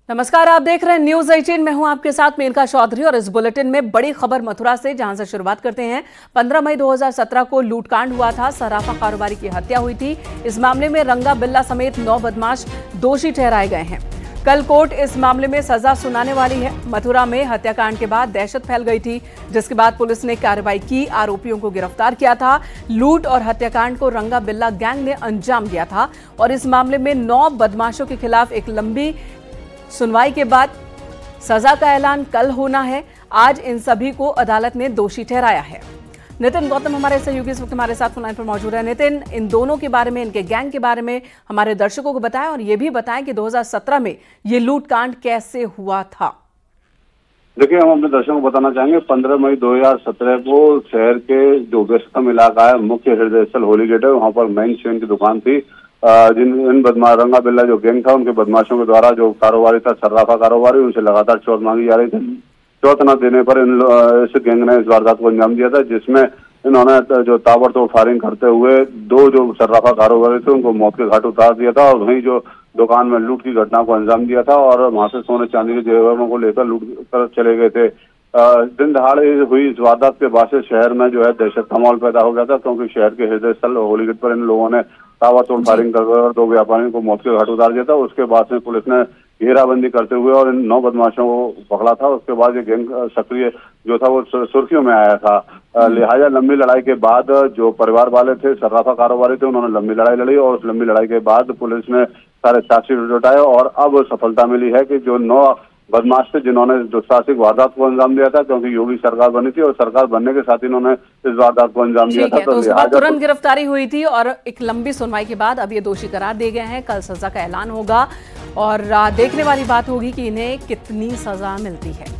नमस्कार, आप देख रहे हैं न्यूज 18। मैं हूं आपके साथ मेनका चौधरी और इस बुलेटिन में बड़ी खबर मथुरा से, जहां से शुरुआत करते हैं। 15 मई 2017 को लूटकांड हुआ था। सराफा कारोबारी की हत्या हुई थी। इस मामले में रंगा बिल्ला समेत 9 बदमाश दोषी ठहराए गए हैं। कल कोर्ट इस मामले में सजा सुनाने वाली है। मथुरा में हत्याकांड के बाद दहशत फैल गई थी, जिसके बाद पुलिस ने कार्रवाई की, आरोपियों को गिरफ्तार किया था। लूट और हत्याकांड को रंगा बिल्ला गैंग ने अंजाम दिया था और इस मामले में 9 बदमाशों के खिलाफ एक लंबी सुनवाई के बाद सजा का ऐलान कल होना है। आज इन सभी को अदालत ने दोषी ठहराया है। नितिन गौतम हमारे सहयोगी इस वक्त हमारे साथ फोन लाइन पर मौजूद है। नितिन, इन दोनों के बारे में, इनके गैंग के बारे में हमारे दर्शकों को बताएं और ये भी बताएं कि 2017 में ये लूटकांड कैसे हुआ था। देखिए, हम अपने दर्शकों को बताना चाहेंगे 15 मई 2017 को शहर के जो व्यस्ततम इलाका है, मुख्य हृदय स्थल होली गेट है, वहाँ पर मेन चेन की दुकान थी। इन रंगा बिल्ला जो गैंग था, उनके बदमाशों के द्वारा जो कारोबारी था, सर्राफा कारोबारी, उनसे लगातार चौथ मांगी जा रही थी। चौथ न देने पर इस गैंग ने इस वारदात को अंजाम दिया था, जिसमें इन्होंने जो ताबड़तोड़ फायरिंग करते हुए 2 जो सर्राफा कारोबारी थे उनको मौत के घाट उतार दिया था और वहीं जो दुकान में लूट की घटना को अंजाम दिया था और वहां से सोने चांदी के जेवरों को लेकर लूट कर चले गए थे। दिन दहाड़े हुई इस वारदात के बाद से शहर में जो है दहशत का माहौल पैदा हो गया था, क्योंकि शहर के हृदय स्थल होली गेट पर इन लोगों ने ताबड़तोड़ फायरिंग कर 2 व्यापारियों को मौत के घाट उतार दिया था। उसके बाद से पुलिस ने घेराबंदी करते हुए और इन 9 बदमाशों को पकड़ा था। उसके बाद ये गैंग सक्रिय जो था वो सुर्खियों में आया था। लिहाजा लंबी लड़ाई के बाद जो परिवार वाले थे, सर्राफा कारोबारी थे, उन्होंने लंबी लड़ाई लड़ी और उस लंबी लड़ाई के बाद पुलिस ने सारे साक्षी जुटाए और अब सफलता मिली है कि जो 9 बदमाश थे जिन्होंने दुस्साहसिक वारदात को अंजाम दिया था, क्योंकि योगी सरकार बनी थी और सरकार बनने के साथ इन्होंने इस वारदात को अंजाम दिया था। तो उसके बाद तुरंत गिरफ्तारी हुई थी और एक लंबी सुनवाई के बाद अब ये दोषी करार दिए गए हैं। कल सजा का ऐलान होगा और देखने वाली बात होगी कि इन्हें कितनी सजा मिलती है।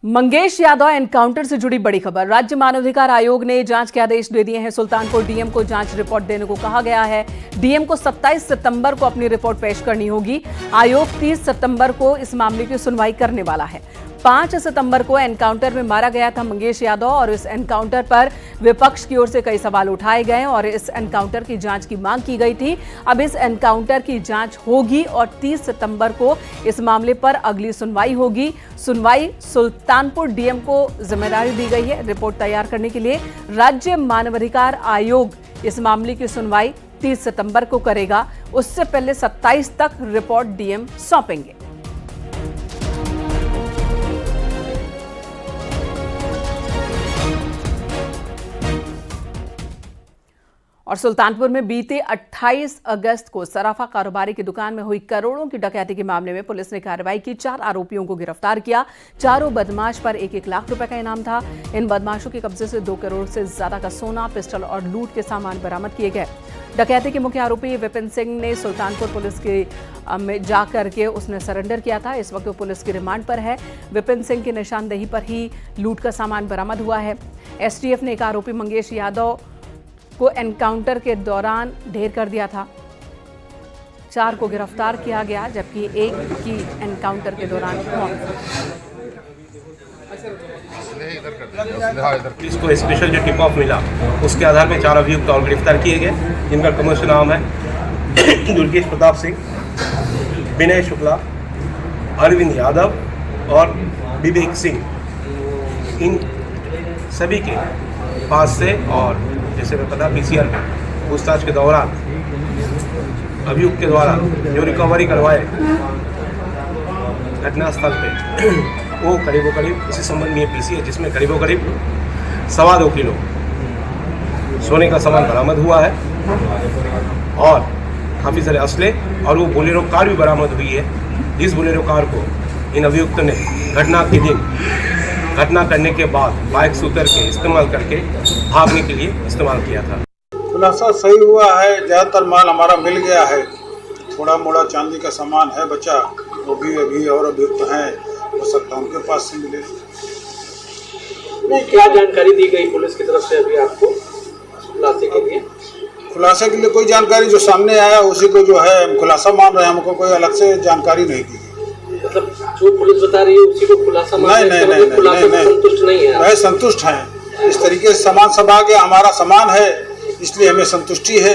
मंगेश यादव एनकाउंटर से जुड़ी बड़ी खबर। राज्य मानवाधिकार आयोग ने जांच के आदेश दे दिए हैं। सुल्तानपुर डीएम को जांच रिपोर्ट देने को कहा गया है। डीएम को 27 सितंबर को अपनी रिपोर्ट पेश करनी होगी। आयोग 30 सितंबर को इस मामले की सुनवाई करने वाला है। 5 सितंबर को एनकाउंटर में मारा गया था मंगेश यादव और इस एनकाउंटर पर विपक्ष की ओर से कई सवाल उठाए गए और इस एनकाउंटर की जांच की मांग की गई थी। अब इस एनकाउंटर की जांच होगी और 30 सितंबर को इस मामले पर अगली सुनवाई होगी। सुनवाई सुल्तानपुर डीएम को जिम्मेदारी दी गई है रिपोर्ट तैयार करने के लिए। राज्य मानवाधिकार आयोग इस मामले की सुनवाई 30 सितंबर को करेगा। उससे पहले 27 तक रिपोर्ट डीएम सौंपेंगे। और सुल्तानपुर में बीते 28 अगस्त को सराफा कारोबारी की दुकान में हुई करोड़ों की डकैती के मामले में पुलिस ने कार्रवाई की। 4 आरोपियों को गिरफ्तार किया। चारों बदमाश पर 1-1 लाख रुपए का इनाम था। इन बदमाशों के कब्जे से 2 करोड़ से ज्यादा का सोना, पिस्टल और लूट के सामान बरामद किए गए। डकैती के मुख्य आरोपी विपिन सिंह ने सुल्तानपुर पुलिस के में जाकर के उसने सरेंडर किया था। इस वक्त वो पुलिस की रिमांड पर है। विपिन सिंह की निशानदेही पर ही लूट का सामान बरामद हुआ है। एसटीएफ ने एक आरोपी मंगेश यादव को एनकाउंटर के दौरान ढेर कर दिया था। 4 को गिरफ्तार किया गया, जबकि 1 की एनकाउंटर के दौरान इसको स्पेशल जो टिप ऑफ मिला, उसके आधार पर 4 अभियुक्त और गिरफ्तार किए गए, जिनका कमर्शियल नाम है दुर्गेश प्रताप सिंह, विनय शुक्ला, अरविंद यादव और विवेक सिंह। इन सभी के पास से और जैसे मैं पता पीसीआर में पूछताछ के दौरान अभियुक्त के द्वारा जो रिकवरी करवाए घटनास्थल पे वो करीब इसी संबंधी पीसी है, जिसमें करीब 2.25 किलो सोने का सामान बरामद हुआ है और काफ़ी सारे असले और वो बोलेरो कार भी बरामद हुई है। जिस बोलेरो कार को इन अभियुक्त ने घटना के दिन घटना करने के बाद बाइक से उतर के इस्तेमाल करके भागने के लिए इस्तेमाल किया था। खुलासा सही हुआ है। ज़्यादातर माल हमारा मिल गया है। थोड़ा मोड़ा चांदी का सामान है बचा, वो भी अभी और अभियुक्त हैं, हो सकता है उनके पास से मिले। नहीं, क्या जानकारी दी गई पुलिस की तरफ से अभी आपको खुलासे के लिए? खुलासे के लिए कोई जानकारी जो सामने आया उसी को जो है खुलासा मान रहे हैं। हमको कोई अलग से जानकारी नहीं दी। मतलब जो पुलिस बता रही है उसी को खुलासा मान रहे हैं? नहीं, संतुष्ट नहीं है? वह संतुष्ट हैं। इस तरीके से सामान सब आ गया, हमारा सामान है, इसलिए हमें संतुष्टि है।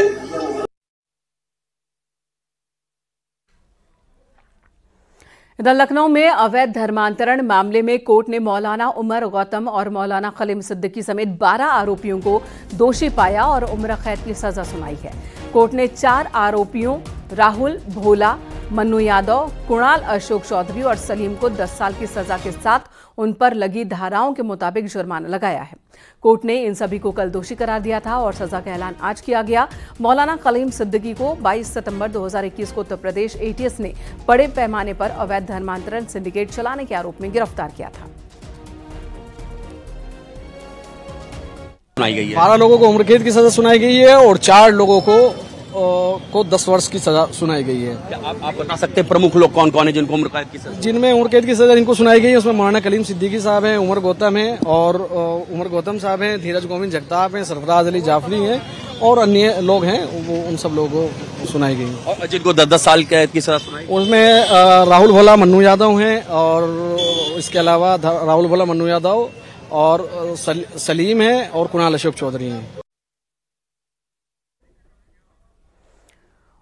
इधर लखनऊ में अवैध धर्मांतरण मामले में कोर्ट ने मौलाना उमर गौतम और मौलाना खलीम सिद्दीकी समेत 12 आरोपियों को दोषी पाया और उम्र कैद की सजा सुनाई है। कोर्ट ने 4 आरोपियों राहुल भोला, मन्नू यादव, कुणाल अशोक चौधरी और सलीम को 10 साल की सजा के साथ उन पर लगी धाराओं के मुताबिक जुर्माना लगाया है। कोर्ट ने इन सभी को कल दोषी करार दिया था और सजा का ऐलान आज किया गया। मौलाना खलीम सिद्दीकी को 22 सितंबर 2021 को उत्तर प्रदेश एटीएस ने बड़े पैमाने पर अवैध धर्मांतरण सिंडिकेट चलाने के आरोप में गिरफ्तार किया था। 12 लोगों को उम्र कैद की सजा सुनाई गई है और 4 लोगों को 10 वर्ष की सजा सुनाई गई है। आप बता सकते हैं प्रमुख लोग कौन कौन है जिनको उम्र कैद की सजा? जिनमें उम्र कैद की सजा इनको सुनाई गई है उसमें मौलाना खलीम सिद्दीकी साहब हैं, उमर गौतम हैं और उमर गौतम साहब हैं, धीरज गोविंद जगताप हैं, सरफराज अली जाफरी हैं और अन्य लोग हैं, वो उन सब लोगों को सुनाई गई। और जिनको 10 साल कैद की सजा सुनाई, उसमें राहुल भोला, मन्नू यादव हैं और इसके अलावा राहुल भोला, मन्नू यादव और सलीम है और कुणाल अशोक चौधरी हैं।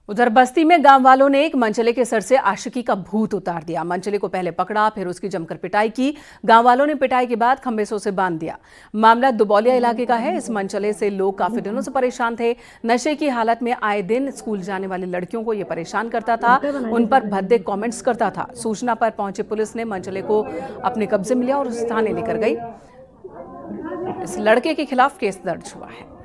उधर बस्ती में गांव वालों ने एक मनचले के सर से आशिकी का भूत उतार दिया। मनचले को पहले पकड़ा, फिर उसकी जमकर पिटाई की। गांव वालों ने पिटाई के बाद खंबे से उसे बांध दिया। मामला दुबौलिया इलाके का है। इस मनचले से लोग काफी दिनों से परेशान थे। नशे की हालत में आए दिन स्कूल जाने वाली लड़कियों को यह परेशान करता था, उन पर भद्दे कॉमेंट्स करता था। सूचना पर पहुंची पुलिस ने मनचले को अपने कब्जे में लिया और उसे थाने लेकर गई। इस लड़के के खिलाफ केस दर्ज हुआ है।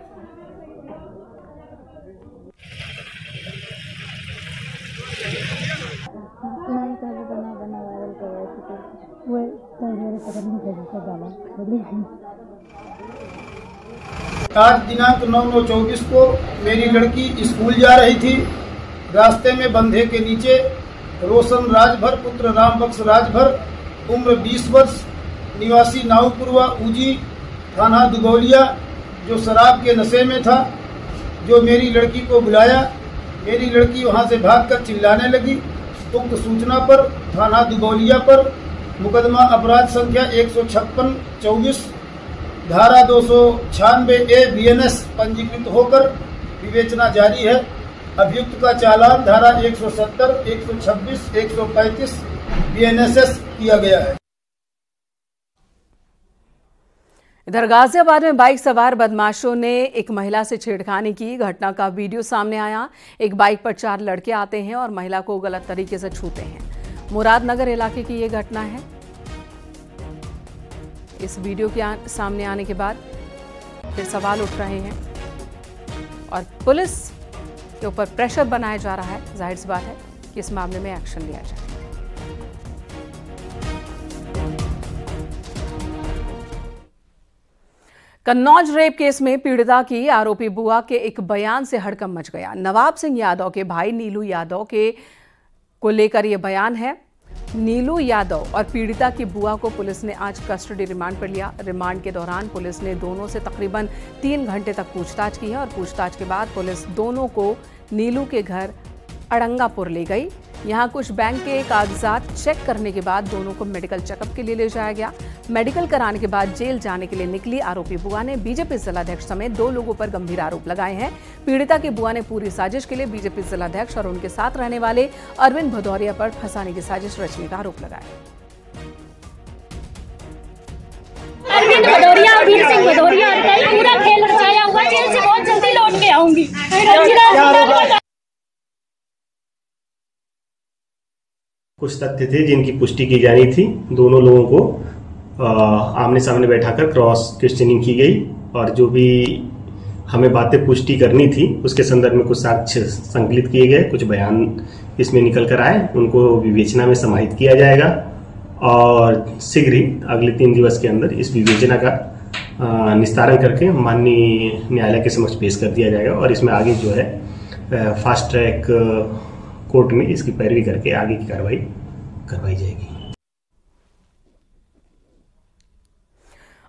आज दिनांक 9/9/24 को मेरी लड़की स्कूल जा रही थी। रास्ते में बंधे के नीचे रोशन राजभर पुत्र रामबख्श राजभर उम्र 20 वर्ष निवासी नाऊपुरवा उजी थाना दुबौलिया जो शराब के नशे में था, जो मेरी लड़की को बुलाया। मेरी लड़की वहां से भागकर चिल्लाने लगी। उक्त सूचना पर थाना दुबौलिया पर मुकदमा अपराध संख्या 156/24 धारा 296A BNS पंजीकृत होकर विवेचना जारी है। अभियुक्त का चालान धारा 170, 126, 135 BNSS किया गया है। इधर गाजियाबाद में बाइक सवार बदमाशों ने एक महिला से छेड़खानी की। घटना का वीडियो सामने आया। एक बाइक पर 4 लड़के आते हैं और महिला को गलत तरीके से छूते हैं। मुरादनगर इलाके की ये घटना है। इस वीडियो के सामने आने के बाद फिर सवाल उठ रहे हैं और पुलिस के ऊपर प्रेशर बनाया जा रहा है। जाहिर सी बात है कि इस मामले में एक्शन लिया जाए। कन्नौज रेप केस में पीड़िता की आरोपी बुआ के एक बयान से हड़कंप मच गया। नवाब सिंह यादव के भाई नीलू यादव को लेकर यह बयान है। नीलू यादव और पीड़िता की बुआ को पुलिस ने आज कस्टडी रिमांड पर लिया। रिमांड के दौरान पुलिस ने दोनों से तकरीबन 3 घंटे तक पूछताछ की है और पूछताछ के बाद पुलिस दोनों को नीलू के घर अड़ंगापुर ले गई। यहां कुछ बैंक के कागजात चेक करने के बाद दोनों को मेडिकल चेकअप के लिए ले जाया गया। मेडिकल कराने के बाद जेल जाने के लिए निकली आरोपी बुआ ने बीजेपी जिलाध्यक्ष समेत 2 लोगों पर गंभीर आरोप लगाए हैं। पीड़िता की बुआ ने पूरी साजिश के लिए बीजेपी जिलाध्यक्ष और उनके साथ रहने वाले अरविंद भदौरिया पर फंसाने की साजिश रचने का आरोप लगाया। अरविंद भदौरिया, वीर सिंह भदौरिया पूरा खेल रचाया हुआ। जेल से बहुत जल्दी लौट के आऊंगी। कुछ तथ्य थे जिनकी पुष्टि की जानी थी। दोनों लोगों को आमने सामने बैठाकर क्रॉस क्वेश्चनिंग की गई और जो भी हमें बातें पुष्टि करनी थी उसके संदर्भ में कुछ साक्ष्य संकलित किए गए। कुछ बयान इसमें निकल कर आए, उनको विवेचना में समाहित किया जाएगा और शीघ्र ही अगले 3 दिवस के अंदर इस विवेचना का निस्तारण करके माननीय न्यायालय के समक्ष पेश कर दिया जाएगा और इसमें आगे जो है फास्ट ट्रैक कोर्ट में इसकी पैरवी करके आगे की कार्रवाई करवाई जाएगी।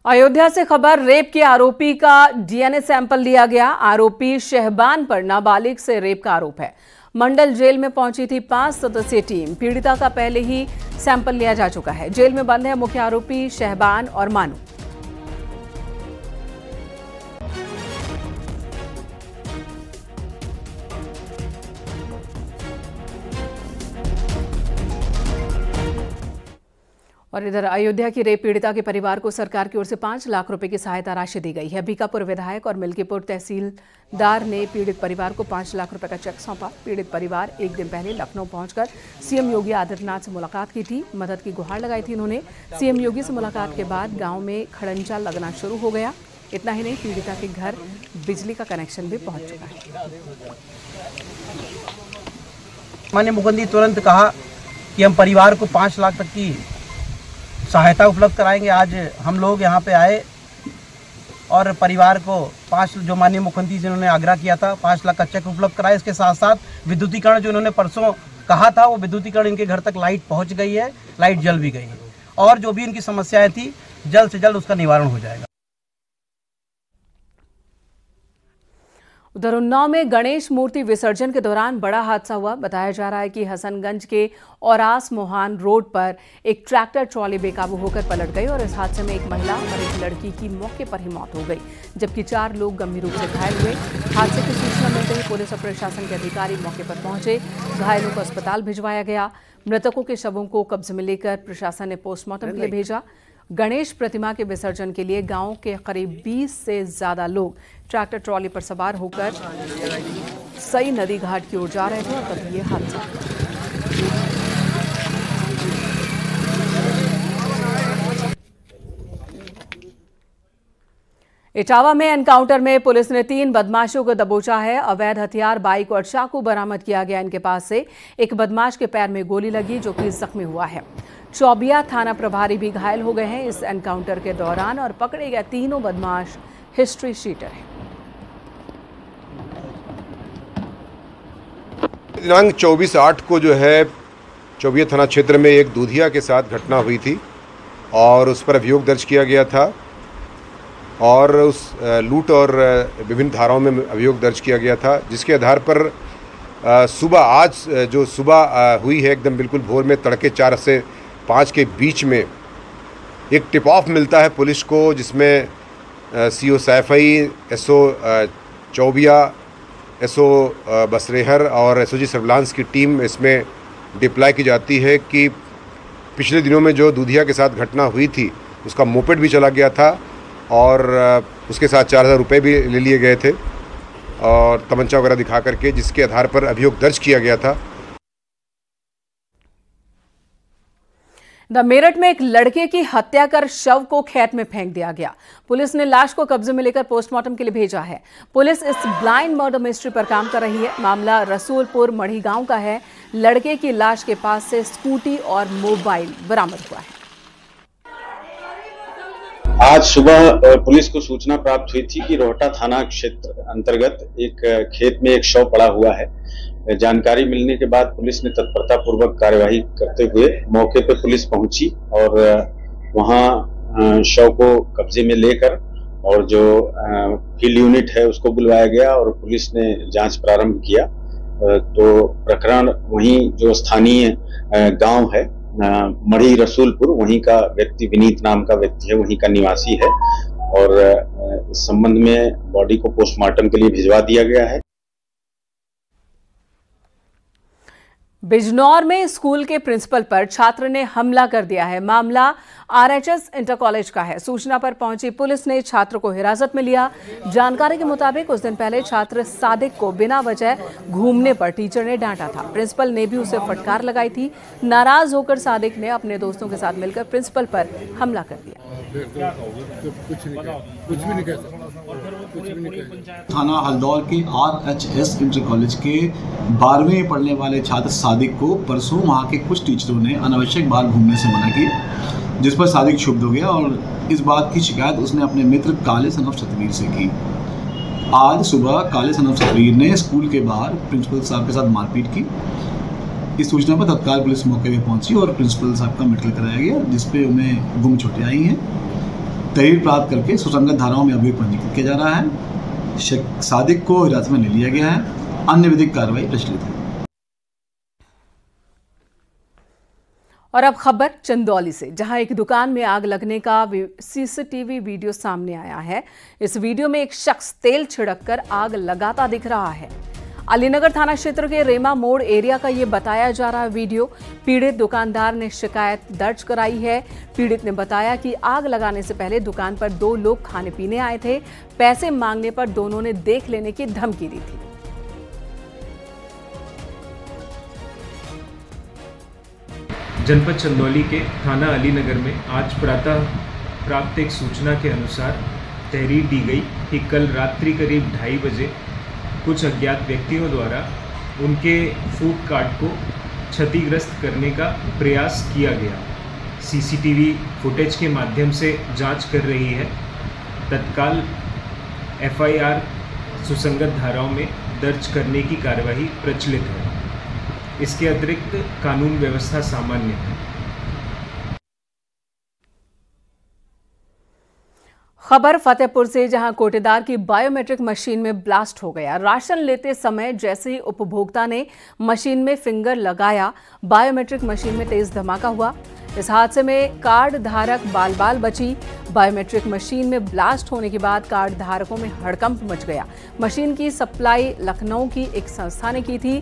अयोध्या से खबर, रेप के आरोपी का डीएनए सैंपल लिया गया। आरोपी शहबान पर नाबालिग से रेप का आरोप है। मंडल जेल में पहुंची थी 5 सदस्यीय टीम। पीड़िता का पहले ही सैंपल लिया जा चुका है। जेल में बंद है मुख्य आरोपी शहबान और मानू। और इधर अयोध्या की रेप पीड़िता के परिवार को सरकार की ओर से 5 लाख रुपए की सहायता राशि दी गई है। बीकापुर विधायक और मिल्कीपुर तहसीलदार ने पीड़ित परिवार को 5 लाख रुपए का चेक सौंपा। पीड़ित परिवार एक दिन पहले लखनऊ पहुंचकर सीएम योगी आदित्यनाथ से मुलाकात की थी। मदद की गुहार लगाई थी उन्होंने। सीएम योगी से मुलाकात के बाद गाँव में खड़ंजा लगना शुरू हो गया। इतना ही नहीं, पीड़िता के घर बिजली का कनेक्शन भी पहुंच चुका है। माननीय मुख्यमंत्री तुरंत कहा कि हम परिवार को 5 लाख तक की सहायता उपलब्ध कराएंगे। आज हम लोग यहाँ पे आए और परिवार को 5, जो माननीय मुख्यमंत्री जी ने आग्रह किया था, 5 लाख का चेक उपलब्ध कराया। इसके साथ साथ विद्युतीकरण जो इन्होंने परसों कहा था, वो विद्युतीकरण इनके घर तक लाइट पहुँच गई है, लाइट जल भी गई है और जो भी इनकी समस्याएं थी जल्द से जल्द उसका निवारण हो जाएगा। उधर उन्नाव में गणेश मूर्ति विसर्जन के दौरान बड़ा हादसा हुआ। बताया जा रहा है कि हसनगंज के औरास मोहान रोड पर एक ट्रैक्टर ट्रॉली बेकाबू होकर पलट गई और इस हादसे में एक महिला और एक लड़की की मौके पर ही मौत हो गई, जबकि 4 लोग गंभीर रूप से घायल हुए। हादसे की सूचना मिलते ही पुलिस और प्रशासन के अधिकारी मौके पर पहुंचे। घायलों को अस्पताल भिजवाया गया। मृतकों के शवों को कब्जे में लेकर प्रशासन ने पोस्टमार्टम के लिए भेजा। गणेश प्रतिमा के विसर्जन के लिए गांव के करीब 20 से ज्यादा लोग ट्रैक्टर ट्रॉली पर सवार होकर सई नदी घाट की ओर जा रहे थे और तभी ये हादसा। इटावा में एनकाउंटर में पुलिस ने 3 बदमाशों को दबोचा है। अवैध हथियार, बाइक और चाकू बरामद किया गया। इनके पास से एक बदमाश के पैर में गोली लगी जो कि जख्मी हुआ है। चौबिया थाना प्रभारी भी घायल हो गए हैं इस एनकाउंटर के दौरान और पकड़े गए तीनों बदमाश हिस्ट्री शीटर हैं। दिनांक 24/8 को जो है चौबिया थाना क्षेत्र में एक दूधिया के साथ घटना हुई थी और उस पर अभियोग दर्ज किया गया था और उस लूट और विभिन्न धाराओं में अभियोग दर्ज किया गया था, जिसके आधार पर आज जो सुबह हुई है एकदम बिल्कुल भोर में तड़के 4 से 5 के बीच में एक टिप ऑफ मिलता है पुलिस को, जिसमें CO Saifai, SO चौबिया, SO Basrehar और SOG सर्विलांस की टीम इसमें डिप्लॉय की जाती है कि पिछले दिनों में जो दूधिया के साथ घटना हुई थी उसका मोपेड भी चला गया था और उसके साथ 4000 रुपये भी ले लिए गए थे और तमंचा वगैरह दिखा करके, जिसके आधार पर अभियोग दर्ज किया गया था। मेरठ में एक लड़के की हत्या कर शव को खेत में फेंक दिया गया। पुलिस ने लाश को कब्जे में लेकर पोस्टमार्टम के लिए भेजा है। पुलिस इस ब्लाइंड मर्डर मिस्ट्री पर काम कर रही है। मामला रसूलपुर मढ़ी गांव का है। लड़के की लाश के पास से स्कूटी और मोबाइल बरामद हुआ है। आज सुबह पुलिस को सूचना प्राप्त हुई थी कि रोहटा थाना क्षेत्र अंतर्गत एक खेत में एक शव पड़ा हुआ है। जानकारी मिलने के बाद पुलिस ने तत्परता पूर्वक कार्यवाही करते हुए मौके पर पुलिस पहुंची और वहां शव को कब्जे में लेकर और जो फील्ड यूनिट है उसको बुलवाया गया और पुलिस ने जांच प्रारंभ किया। तो प्रकरण वहीं जो स्थानीय गांव है मढ़ी रसूलपुर, वहीं का व्यक्ति विनीत नाम का व्यक्ति है, वहीं का निवासी है और इस संबंध में बॉडी को पोस्टमार्टम के लिए भिजवा दिया गया है। बिजनौर में स्कूल के प्रिंसिपल पर छात्र ने हमला कर दिया है। मामला RHS इंटर कॉलेज का है। सूचना पर पहुंची पुलिस ने छात्र को हिरासत में लिया। जानकारी के मुताबिक कुछ दिन पहले छात्र सादिक को बिना वजह घूमने पर टीचर ने डांटा था। प्रिंसिपल ने भी उसे फटकार लगाई थी। नाराज होकर सादिक ने अपने दोस्तों के साथ मिलकर प्रिंसिपल पर हमला कर दिया। थाना हल्दौर के RHS इंटर कॉलेज के 12वीं में पढ़ने वाले छात्र सादिक को परसों वहाँ के कुछ टीचरों ने अनावश्यक बाहर घूमने से मना की, जिस पर सादिक क्षुब्ध हो गया और इस बात की शिकायत उसने अपने मित्र काले सन ऑफ सतवीर से की। आज सुबह काले सन ऑफ सतवीर ने स्कूल के बाहर प्रिंसिपल साहब के साथ मारपीट की। इस सूचना पर तत्काल पुलिस मौके पर पहुंची और प्रिंसिपल साहब का मेडिकल कराया गया, जिसपे उन्हें गुम चोटें आई हैं। तहरीर प्राप्त करके सुसंगत धाराओं में अभियोग पंजीकृत किया जा रहा है। सादिक को हिरासत में ले लिया गया है। अन्य विधिक कार्रवाई प्रचलित है। और अब खबर चंदौली से, जहां एक दुकान में आग लगने का CCTV वीडियो सामने आया है। इस वीडियो में एक शख्स तेल छिड़ककर आग लगाता दिख रहा है। अलीनगर थाना क्षेत्र के रेमा मोड़ एरिया का ये बताया जा रहा वीडियो। पीड़ित दुकानदार ने शिकायत दर्ज कराई है। पीड़ित ने बताया कि आग लगाने से पहले दुकान पर 2 लोग खाने पीने आए थे। पैसे मांगने पर दोनों ने देख लेने की धमकी दी थी। जनपद चंदौली के थाना अलीनगर में आज प्रातः प्राप्त एक सूचना के अनुसार तहरीर दी गई कि कल रात्रि करीब 2:30 बजे कुछ अज्ञात व्यक्तियों द्वारा उनके फूड कार्ट को क्षतिग्रस्त करने का प्रयास किया गया। सीसीटीवी फुटेज के माध्यम से जांच कर रही है। तत्काल एफआईआर सुसंगत धाराओं में दर्ज करने की कार्यवाही प्रचलित है। इसके अतिरिक्त कानून व्यवस्था सामान्य है। खबर फतेहपुर से, जहां कोटेदार की बायोमेट्रिक मशीन में ब्लास्ट हो गया। राशन लेते समय जैसे ही उपभोक्ता ने मशीन में फिंगर लगाया, बायोमेट्रिक मशीन में तेज धमाका हुआ। इस हादसे में कार्ड धारक बाल बाल बची। बायोमेट्रिक मशीन में ब्लास्ट होने के बाद कार्ड धारकों में हड़कंप मच गया। मशीन की सप्लाई लखनऊ की एक संस्था ने की थी।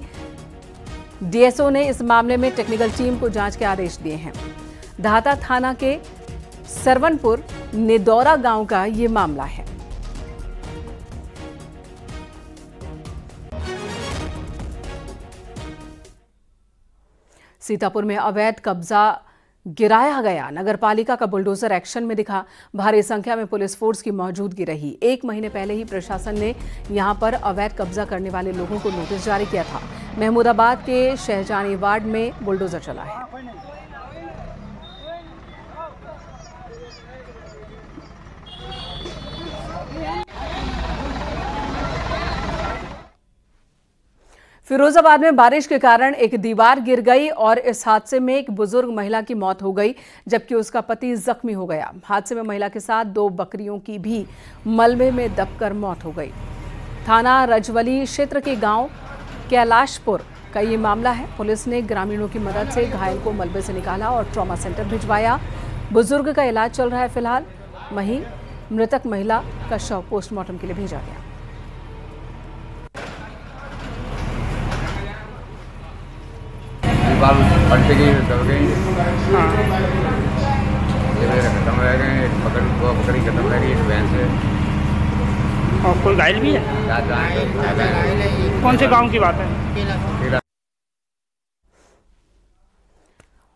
डीएसओ ने इस मामले में टेक्निकल टीम को जांच के आदेश दिए हैं। दाहता थाना के सरवनपुर निदौरा गांव का ये मामला है। सीतापुर में अवैध कब्जा गिराया गया। नगरपालिका का बुलडोजर एक्शन में दिखा। भारी संख्या में पुलिस फोर्स की मौजूदगी रही। 1 महीने पहले ही प्रशासन ने यहां पर अवैध कब्जा करने वाले लोगों को नोटिस जारी किया था। महमूदाबाद के शहजानी वार्ड में बुलडोजर चला है। फिरोजाबाद में बारिश के कारण एक दीवार गिर गई और इस हादसे में एक बुजुर्ग महिला की मौत हो गई, जबकि उसका पति जख्मी हो गया। हादसे में महिला के साथ 2 बकरियों की भी मलबे में दबकर मौत हो गई। थाना रजवली क्षेत्र के गांव कैलाशपुर का ये मामला है। पुलिस ने ग्रामीणों की मदद से घायल को मलबे से निकाला और ट्रॉमा सेंटर भिजवाया। बुजुर्ग का इलाज चल रहा है फिलहाल। वहीं मृतक महिला का शव पोस्टमार्टम के लिए भेजा गया। पलट गई, दब गई, खत्म रह गए। बकरी खत्म रह गई, भैंस है। और कोई घायल भी है? कौन से गांव की बात है?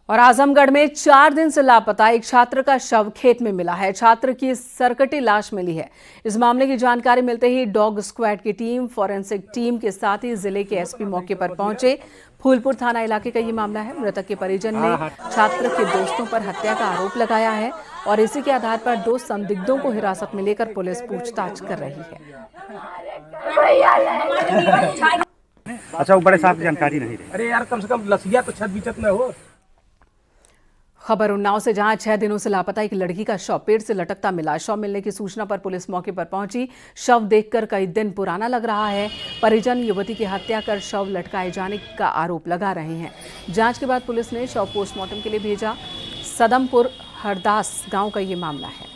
और आजमगढ़ में 4 दिन से लापता एक छात्र का शव खेत में मिला है। छात्र की सरकटी लाश मिली है। इस मामले की जानकारी मिलते ही डॉग स्क्वाड की टीम, फॉरेंसिक टीम के साथ ही जिले के एसपी मौके पर पहुंचे। फूलपुर थाना इलाके का ये मामला है। मृतक के परिजन ने छात्र के दोस्तों पर हत्या का आरोप लगाया है और इसी के आधार पर 2 संदिग्धों को हिरासत में लेकर पुलिस पूछताछ कर रही है। अच्छा, वो बड़े साहब की जानकारी नहीं रही। अरे यार, कम से कम लसिया तो छत बिचत में हो। खबर उन्नाव से, जहां 6 दिनों से लापता एक लड़की का शव पेड़ से लटकता मिला। शव मिलने की सूचना पर पुलिस मौके पर पहुंची। शव देखकर कई दिन पुराना लग रहा है। परिजन युवती की हत्या कर शव लटकाए जाने का आरोप लगा रहे हैं। जांच के बाद पुलिस ने शव पोस्टमार्टम के लिए भेजा। सदमपुर हरदास गांव का ये मामला है।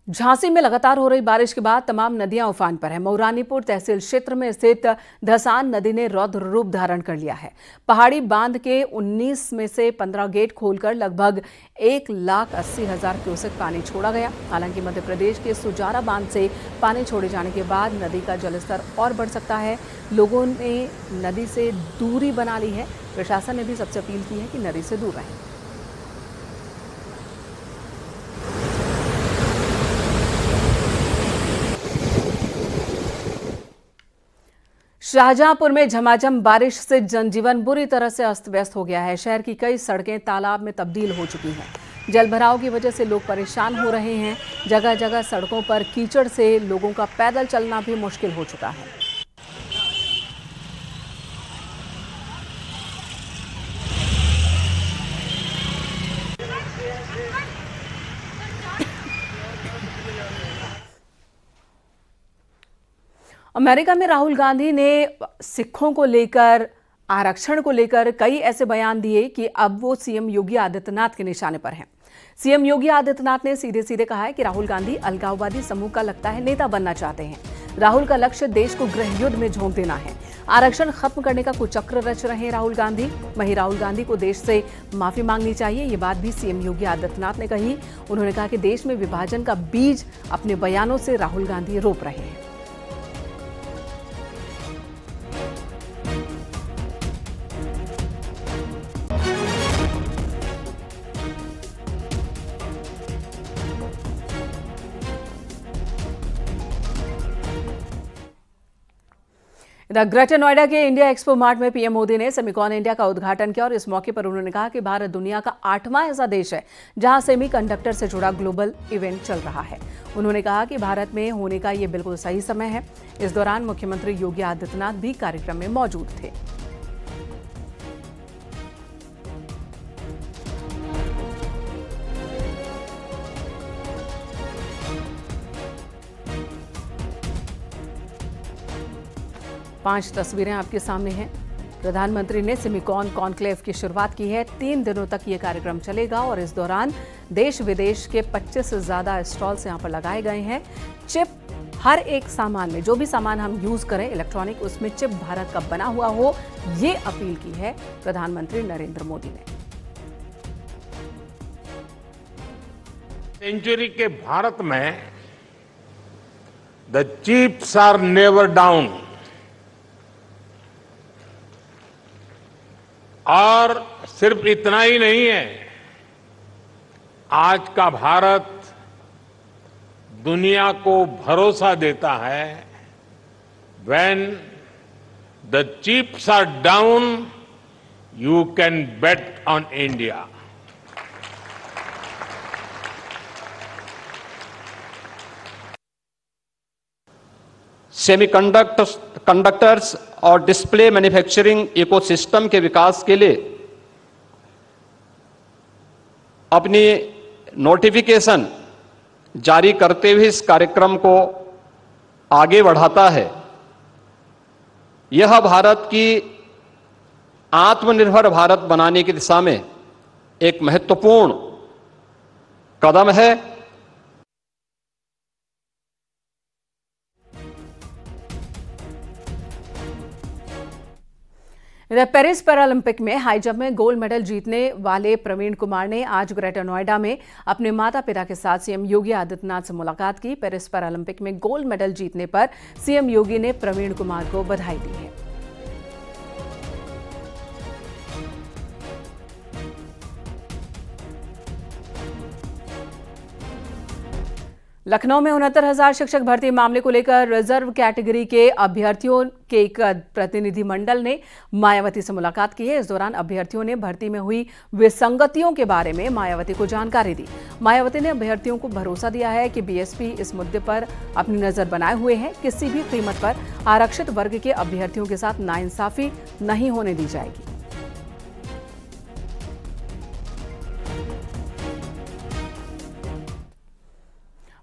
झांसी में लगातार हो रही बारिश के बाद तमाम नदियां उफान पर है। मऊरानीपुर तहसील क्षेत्र में स्थित धसान नदी ने रौद्र रूप धारण कर लिया है। पहाड़ी बांध के 19 में से 15 गेट खोलकर लगभग 1,80,000 क्यूसेक पानी छोड़ा गया। हालांकि मध्य प्रदेश के सुजारा बांध से पानी छोड़े जाने के बाद नदी का जलस्तर और बढ़ सकता है। लोगों ने नदी से दूरी बना ली है। प्रशासन ने भी सबसे अपील की है कि नदी से दूर रहें। शाहजहांपुर में झमाझम बारिश से जनजीवन बुरी तरह से अस्त व्यस्त हो गया है। शहर की कई सड़कें तालाब में तब्दील हो चुकी हैं। जलभराव की वजह से लोग परेशान हो रहे हैं। जगह जगह सड़कों पर कीचड़ से लोगों का पैदल चलना भी मुश्किल हो चुका है। अमेरिका में राहुल गांधी ने सिखों को लेकर आरक्षण को लेकर कई ऐसे बयान दिए कि अब वो सीएम योगी आदित्यनाथ के निशाने पर हैं। सीएम योगी आदित्यनाथ ने सीधे सीधे कहा है कि राहुल गांधी अलगाववादी समूह का लगता है नेता बनना चाहते हैं। राहुल का लक्ष्य देश को गृह युद्ध में झोंक देना है। आरक्षण खत्म करने का कुचक्र रच रहे हैं राहुल गांधी। वहीं राहुल गांधी को देश से माफी मांगनी चाहिए, ये बात भी सीएम योगी आदित्यनाथ ने कही। उन्होंने कहा कि देश में विभाजन का बीज अपने बयानों से राहुल गांधी रोप रहे हैं। ग्रेटर नोएडा के इंडिया एक्सपो मार्ट में पीएम मोदी ने सेमिकॉन इंडिया का उद्घाटन किया और इस मौके पर उन्होंने कहा कि भारत दुनिया का 8वां ऐसा देश है जहां सेमीकंडक्टर से जुड़ा ग्लोबल इवेंट चल रहा है। उन्होंने कहा कि भारत में होने का ये बिल्कुल सही समय है। इस दौरान मुख्यमंत्री योगी आदित्यनाथ भी कार्यक्रम में मौजूद थे। पांच तस्वीरें आपके सामने हैं। प्रधानमंत्री ने सेमिकॉन कॉन्क्लेव की शुरुआत की है। 3 दिनों तक ये कार्यक्रम चलेगा और इस दौरान देश विदेश के 25 से ज्यादा स्टॉल्स यहाँ पर लगाए गए हैं। चिप हर एक सामान में, जो भी सामान हम यूज करें इलेक्ट्रॉनिक, उसमें चिप भारत का बना हुआ हो, ये अपील की है प्रधानमंत्री नरेंद्र मोदी ने। सेंचुरी के भारत में the chips are never down, और सिर्फ इतना ही नहीं है, आज का भारत दुनिया को भरोसा देता है, when the chips are down you can bet on India. Semiconductors और डिस्प्ले मैन्युफैक्चरिंग इकोसिस्टम के विकास के लिए अपनी नोटिफिकेशन जारी करते हुए इस कार्यक्रम को आगे बढ़ाता है। यह भारत की आत्मनिर्भर भारत बनाने की दिशा में एक महत्वपूर्ण कदम है। पेरिस पैरालंपिक में हाई जंप में गोल्ड मेडल जीतने वाले प्रवीण कुमार ने आज ग्रेटर नोएडा में अपने माता पिता के साथ सीएम योगी आदित्यनाथ से मुलाकात की। पेरिस पैरालंपिक में गोल्ड मेडल जीतने पर सीएम योगी ने प्रवीण कुमार को बधाई दी है। लखनऊ में 69,000 शिक्षक भर्ती मामले को लेकर रिजर्व कैटेगरी के अभ्यर्थियों के एक प्रतिनिधिमंडल ने मायावती से मुलाकात की है। इस दौरान अभ्यर्थियों ने भर्ती में हुई विसंगतियों के बारे में मायावती को जानकारी दी। मायावती ने अभ्यर्थियों को भरोसा दिया है कि बीएसपी इस मुद्दे पर अपनी नजर बनाए हुए है। किसी भी कीमत पर आरक्षित वर्ग के अभ्यर्थियों के साथ नाइंसाफी नहीं होने दी जाएगी।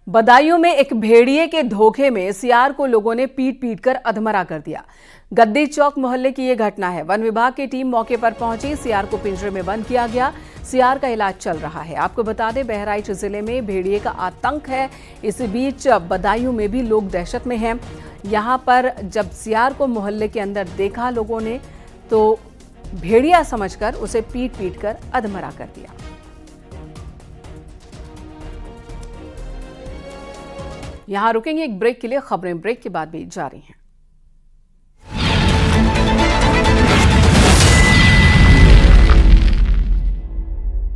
बदायूं में एक भेड़िए के धोखे में सियार को लोगों ने पीट पीट कर अधमरा कर दिया। गद्दी चौक मोहल्ले की यह घटना है। वन विभाग की टीम मौके पर पहुंची। सियार को पिंजरे में बंद किया गया। सियार का इलाज चल रहा है। आपको बता दें, बहराइच जिले में भेड़िए का आतंक है। इस बीच बदायूं में भी लोग दहशत में हैं। यहां पर जब सियार को मोहल्ले के अंदर देखा लोगों ने तो भेड़िया समझकर उसे पीट पीट कर अधमरा कर दिया। यहां रुकेंगे एक ब्रेक के लिए। खबरें ब्रेक के बाद भी जारी हैं।